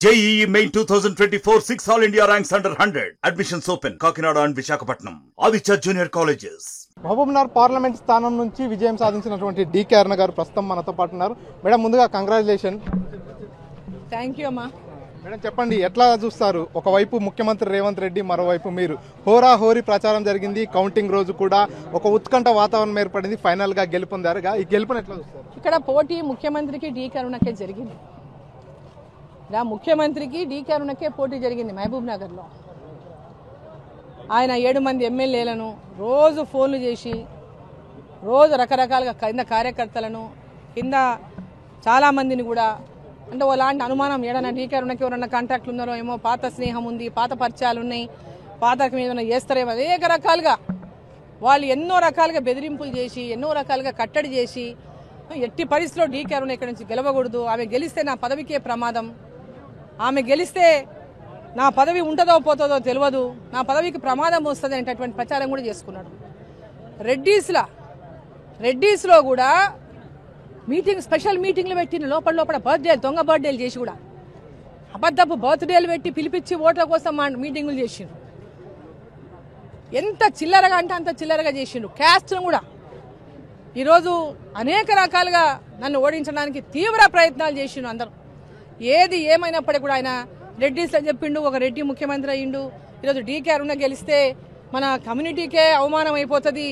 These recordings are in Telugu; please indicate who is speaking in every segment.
Speaker 1: JEE Main 2024 6 All India ranks under 100. Admissions open. Kakinada and Visakhapatnam. Aditya Junior Colleges.
Speaker 2: Mahabubnagar parliament స్థానం నుంచి విజయం సాధించినటువంటి డికే అరుణ గారు ప్రస్తుతం మనతో పాటు ఉన్నారు. మేడం, ముందుగా కంగ్రాచులేషన్.
Speaker 3: థ్యాంక్ యూ అమ్మా.
Speaker 2: మేడం, చెప్పండి, ఎట్లా చూస్తారు? ఒకవైపు ముఖ్యమంత్రి రేవంత్ రెడ్డి, మరోవైపు మీరు. హోరీ ప్రచారం జరిగింది. కౌంటింగ్ రోజు కూడా ఒక ఉత్కంఠ వాతావరణం ఏర్పడింది. ఫైనల్ గా గెలుపొందారు. ఈ గెలుపుని ఎట్లా చూస్తారు?
Speaker 3: ఇక్కడ పోటీ ముఖ్యమంత్రికి డికే అరుణకే జరిగింది. ముఖ్యమంత్రికి డికే అరుణకే పోటీ జరిగింది మహబూబ్నగర్లో. ఆయన 7 మంది ఎమ్మెల్యేలను రోజు ఫోన్లు చేసి, రోజు రకరకాలుగా కింద కార్యకర్తలను, కింద చాలామందిని కూడా, అంటే అలాంటి అనుమానం ఏడన్నా డికే అరుణకి ఎవరన్నా కాంటాక్ట్లు ఉన్నారో ఏమో, పాత స్నేహం ఉంది, పాత పరిచయాలు ఉన్నాయి, పాతకి ఏదైనా చేస్తారేమో, అనేక రకాలుగా వాళ్ళు ఎన్నో రకాలుగా బెదిరింపులు చేసి, ఎన్నో రకాలుగా కట్టడి చేసి, ఎట్టి పరిస్థితిలో డికే అరుణ ఇక్కడి నుంచి గెలవకూడదు, ఆమె గెలిస్తే నా పదవికే ప్రమాదం, ఆమె గెలిస్తే నా పదవి ఉంటుందో పోతుందో తెలియదు, నా పదవికి ప్రమాదం వస్తుంది అనేటటువంటి ప్రచారం కూడా చేసుకున్నాడు. రెడ్డీస్లో కూడా స్పెషల్ మీటింగ్లు పెట్టిన లోపల బర్త్డేలు, దొంగ బర్త్డేలు చేసి కూడా అబద్ధపు బర్త్డేలు పెట్టి పిలిపించి ఓట్ల కోసం మీటింగులు చేసిండ్రు. ఎంత చిల్లరగా అంటే అంత చిల్లరగా చేసిండ్రు. క్యాస్ట్ను కూడా ఈరోజు అనేక రకాలుగా నన్ను ఓడించడానికి తీవ్ర ప్రయత్నాలు చేసిండ్రు అందరూ. ఏది ఏమైనప్పటికీ కూడా ఆయన రెడ్డిస్ అని చెప్పిండు, ఒక రెడ్డి ముఖ్యమంత్రి అయ్యిండు. ఈరోజు డికే అరుణ గెలిస్తే మన కమ్యూనిటీకే అవమానం అయిపోతుంది,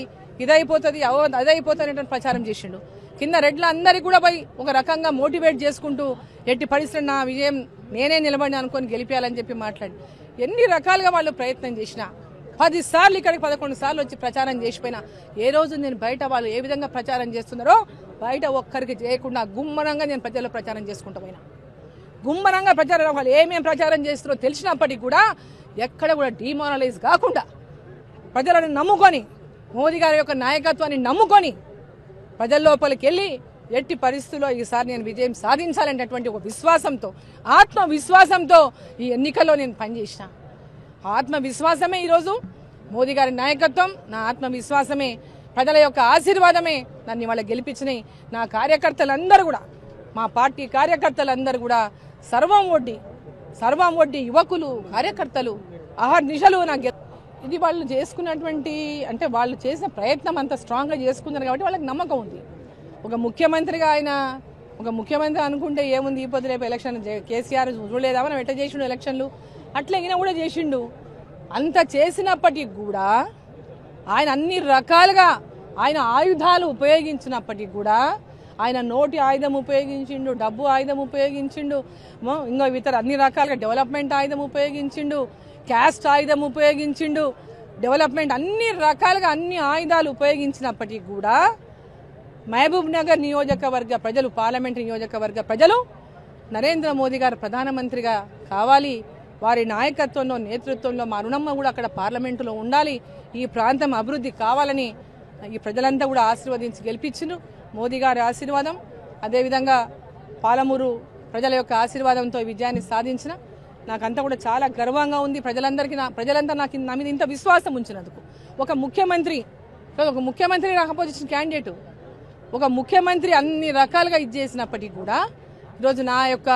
Speaker 3: ఇదైపోతుంది, అదైపోతుంది అనేటువంటి ప్రచారం చేసిండు. కింద రెడ్ల అందరికీ కూడా పోయి ఒక రకంగా మోటివేట్ చేసుకుంటూ, ఎట్టి పరిస్థితుల్లో నా విజయం నేనే నిలబడి అనుకొని గెలిపేయాలని చెప్పి మాట్లాడి ఎన్ని రకాలుగా వాళ్ళు ప్రయత్నం చేసినా, 10 సార్లు ఇక్కడికి 11 సార్లు వచ్చి ప్రచారం చేసిపోయినా, ఏ రోజు నేను బయట వాళ్ళు ఏ విధంగా ప్రచారం చేస్తున్నారో బయట ఒక్కరికి చేయకుండా గుమ్మనంగా నేను ప్రజల్లో ప్రచారం చేసుకుంటూ పోయినా. గుమ్మనంగా ప్రచారం, వాళ్ళు ఏమేమి ప్రచారం చేస్తారో తెలిసినప్పటికీ కూడా ఎక్కడ కూడా డిమారలైజ్ కాకుండా ప్రజలను నమ్ముకొని, మోదీ గారి యొక్క నాయకత్వాన్ని నమ్ముకొని ప్రజల లోపలికి వెళ్ళి ఎట్టి పరిస్థితుల్లో ఈసారి నేను విజయం సాధించాలనేటువంటి ఒక విశ్వాసంతో, ఆత్మవిశ్వాసంతో ఈ ఎన్నికల్లో నేను పనిచేసిన. ఆత్మవిశ్వాసమే ఈరోజు మోదీ గారి నాయకత్వం, నా ఆత్మవిశ్వాసమే, ప్రజల యొక్క ఆశీర్వాదమే నన్ను ఇవాళ గెలిపించినాయి. నా కార్యకర్తలందరూ కూడా, మా పార్టీ కార్యకర్తలందరూ కూడా సర్వం ఒడ్డి యువకులు, కార్యకర్తలు అహర్నిశలు నాకు ఇది వాళ్ళు చేసుకున్నటువంటి, అంటే వాళ్ళు చేసిన ప్రయత్నం అంత స్ట్రాంగ్గా చేసుకున్నారు కాబట్టి వాళ్ళకి నమ్మకం ఉంది. ఒక ముఖ్యమంత్రి అనుకుంటే ఏముంది, ఈ పొద్దు రేపు ఎలక్షన్ కేసీఆర్ చూడలేదా మనం ఎట్లా చేసిండు ఎలక్షన్లు, అట్లా ఈయన కూడా చేసిండు. అంత చేసినప్పటికీ కూడా ఆయన అన్ని రకాలుగా ఆయన ఆయుధాలు ఉపయోగించినప్పటికీ కూడా, ఆయన నోటి ఆయుధం ఉపయోగించిండు, డబ్బు ఆయుధం ఉపయోగించిండు, ఇంకా ఇతర అన్ని రకాలుగా డెవలప్మెంట్ ఆయుధం ఉపయోగించిండు, క్యాస్ట్ ఆయుధం ఉపయోగించిండు, డెవలప్మెంట్ అన్ని రకాలుగా అన్ని ఆయుధాలు ఉపయోగించినప్పటికీ కూడా మహబూబ్ నగర్ నియోజకవర్గ ప్రజలు, పార్లమెంట్ నియోజకవర్గ ప్రజలు నరేంద్ర మోదీ గారు ప్రధానమంత్రిగా కావాలి, వారి నాయకత్వంలో, నేతృత్వంలో మా రుణమ్మ కూడా అక్కడ పార్లమెంటులో ఉండాలి, ఈ ప్రాంతం అభివృద్ధి కావాలని ఈ ప్రజలంతా కూడా ఆశీర్వదించి గెలిపించిండ్రు. మోదీ గారి ఆశీర్వాదం, అదేవిధంగా పాలమూరు ప్రజల యొక్క ఆశీర్వాదంతో విజయాన్ని సాధించిన నాకంతా కూడా చాలా గర్వంగా ఉంది. ప్రజలంతా నాకు నా మీద ఇంత విశ్వాసం ఉంచినందుకు. ఒక ముఖ్యమంత్రి అపోజిషన్ క్యాండిడేట్, ఒక ముఖ్యమంత్రి అన్ని రకాలుగా ఇది చేసినప్పటికీ కూడా ఈరోజు నా యొక్క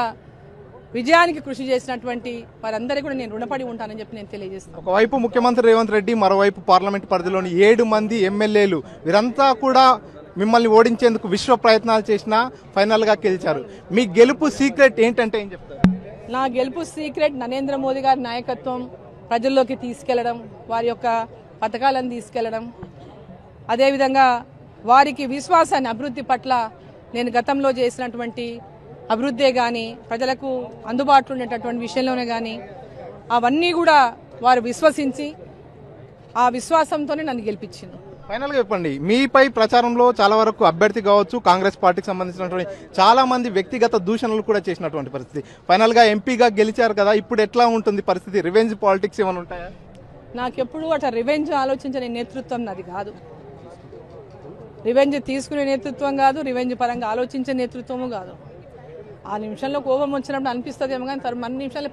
Speaker 3: విజయానికి కృషి చేసినటువంటి వారందరికీ కూడా నేను రుణపడి ఉంటానని చెప్పి నేను తెలియజేస్తాను.
Speaker 2: ఒకవైపు ముఖ్యమంత్రి రేవంత్ రెడ్డి, మరోవైపు పార్లమెంట్ పరిధిలోని 7 మంది ఎమ్మెల్యేలు, వీరంతా కూడా మిమ్మల్ని ఓడించేందుకు విశ్వ ప్రయత్నాలు చేసినా ఫైనల్ గా గెలిచారు. మీ గెలుపు సీక్రెట్ ఏంటంటే ఏం చెప్తారు?
Speaker 3: నా గెలుపు సీక్రెట్ నరేంద్ర మోదీ గారి నాయకత్వం, ప్రజల్లోకి తీసుకెళ్లడం, వారి యొక్క పథకాలను తీసుకెళ్లడం, అదేవిధంగా వారికి విశ్వాసాన్ని, అభివృద్ధి పట్ల నేను గతంలో చేసినటువంటి అభివృద్ధే కానీ, ప్రజలకు అందుబాటులో ఉండేటటువంటి విషయంలోనే కానీ అవన్నీ కూడా వారు విశ్వసించి ఆ విశ్వాసంతోనే నన్ను గెలిపించింది.
Speaker 2: ఫైనల్గా చెప్పండి, మీపై ప్రచారంలో చాలా వరకు అభ్యర్థి కావచ్చు, కాంగ్రెస్ పార్టీకి సంబంధించినటువంటి చాలా మంది వ్యక్తిగత దూషణలు కూడా చేసినటువంటి పరిస్థితి. ఫైనల్గా ఎంపీగా గెలిచారు కదా, ఇప్పుడు ఎట్లా ఉంటుంది పరిస్థితి? రివెంజ్ పాలిటిక్స్ ఏమైనా ఉంటాయా?
Speaker 3: నాకెప్పుడు అట్లా రివెంజ్ ఆలోచించే నేతృత్వం నాది కాదు, రివెంజ్ తీసుకునే నేతృత్వం కాదు, రివెంజ్ పరంగా ఆలోచించే నేతృత్వము కాదు. ఆ నిమిషంలో కోపం వచ్చినప్పుడు అనిపిస్తుంది ఏమో, కానీ మన నిమిషాలు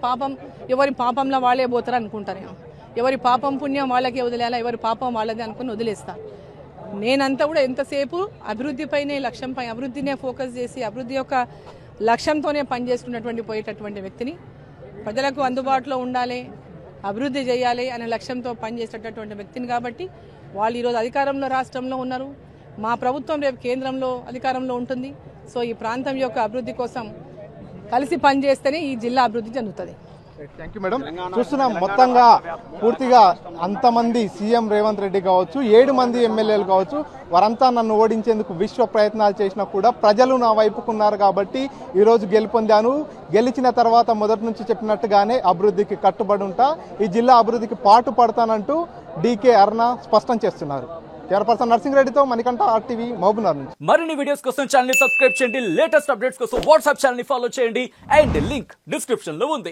Speaker 3: ఎవరి పాపంలో వాళ్ళే పోతారు అనుకుంటారేమో, ఎవరి పాపం పుణ్యం వాళ్ళకే వదిలేయాలా, ఎవరి పాపం వాళ్ళదే అనుకుని వదిలేస్తా. నేనంతా కూడా ఎంతసేపు అభివృద్ధిపైనే, లక్ష్యంపై, అభివృద్ధినే ఫోకస్ చేసి అభివృద్ధి యొక్క లక్ష్యంతోనే పనిచేసుకున్నటువంటి పోయేటటువంటి వ్యక్తిని. ప్రజలకు అందుబాటులో ఉండాలి, అభివృద్ధి చేయాలి అనే లక్ష్యంతో పనిచేసేటటువంటి వ్యక్తిని కాబట్టి వాళ్ళు ఈరోజు అధికారంలో రాష్ట్రంలో ఉన్నారు. మా ప్రభుత్వం రేపు కేంద్రంలో అధికారంలో ఉంటుంది. సో ఈ ప్రాంతం యొక్క అభివృద్ధి కోసం కలిసి పనిచేస్తేనే ఈ జిల్లా అభివృద్ధి చెందుతుంది.
Speaker 2: Thank you madam. చూస్తున్నాం మొత్తంగా పూర్తిగా అంతమంది సీఎం రేవంత్ రెడ్డి కావచ్చు, 7 మంది ఎమ్మెల్యేలు కావచ్చు, వారంతా నన్ను ఓడించేందుకు విశ్వ ప్రయత్నాలు చేసినా కూడా ప్రజలు నా వైపుకున్నారు కాబట్టి ఈరోజు గెలుపొందాను. గెలిచిన తర్వాత మొదటి నుంచి చెప్పినట్టుగానే అభివృద్ధికి కట్టుబడి ఉంటా, ఈ జిల్లా అభివృద్ధికి పాటు పడతానంటూ డీకే అరుణ స్పష్టం చేస్తున్నారు. చైర్పర్సన్ నర్సింగ్రెడ్డితో మణికంఠ, RTV, మహబూబ్నగర్ నుంచి.
Speaker 4: మరిన్ని వీడియోస్ కోసం ఛానల్ ని సబ్స్క్రైబ్ చేయండి. లేటెస్ట్ అప్డేట్స్ కోసం వాట్సాప్ ఛానల్ ని ఫాలో చేయండి. అండ్ లింక్ డిస్క్రిప్షన్ లో ఉంది.